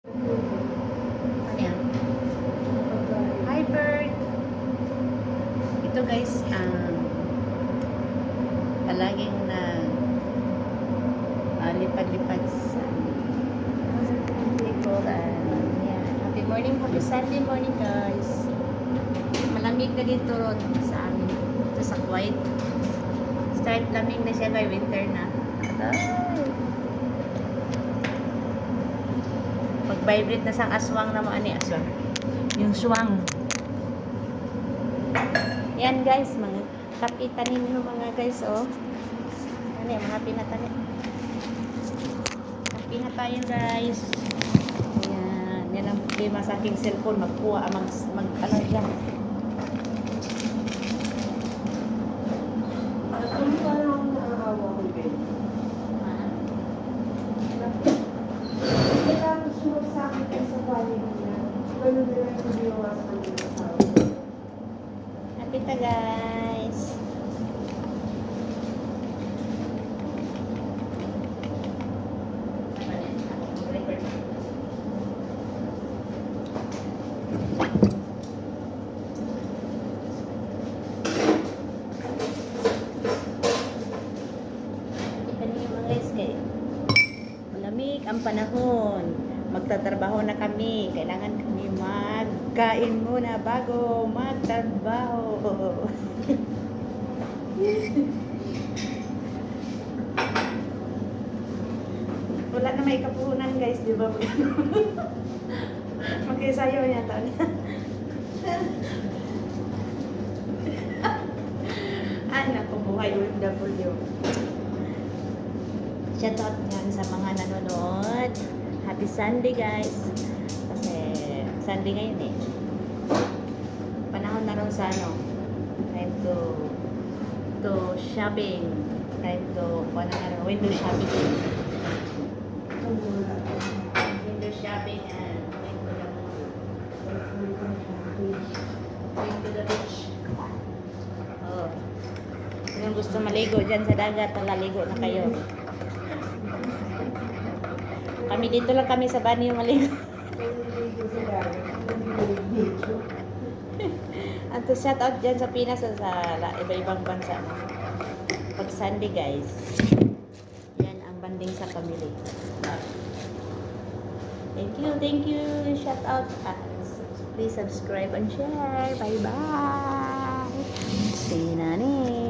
Ano yan? Hi, bird! Ito guys, palaging na lipad-lipad sa likuran. Yan. Happy morning, happy Sunday morning guys. Malamig na dito sa amin. Ito sa Kuwait. Start lamig na siya by winter na. Aray! Pag-vibrate na sang aswang na ani aswang. Yung swang. Yan guys, mga kapitanin nyo mga guys, oh. Ano yung mga pinatanin. Kapi na tayo guys. Yan. Yan ang problema sa aking cellphone. Magkuha, ano siya. Kapita guys. Malamig ang panahon. Magtatrabaho na kami. Kailangan kami magkain muna bago magtrabaho. Wala na may kapuhunan guys, di ba? Magkisayaw niya to. Ay, naku, buhay OFW. Shoutout yan sa mga nanonood. Happy Sunday guys. Kasi Sunday ngayon eh. Panahon na rin sa ano. Time to shopping. Time to window shopping. Window shopping and going to the beach. Oh. Kung gusto maligo dyan sa dagat, talaligo na kayo. Kami dito lang kami sa banyo maligo. At to shout out dyan sa Pinas sa iba-ibang bansa. Pag Sunday guys, yan ang banding sa family. Thank you, shout out. Please subscribe and share. Bye bye. See you nani.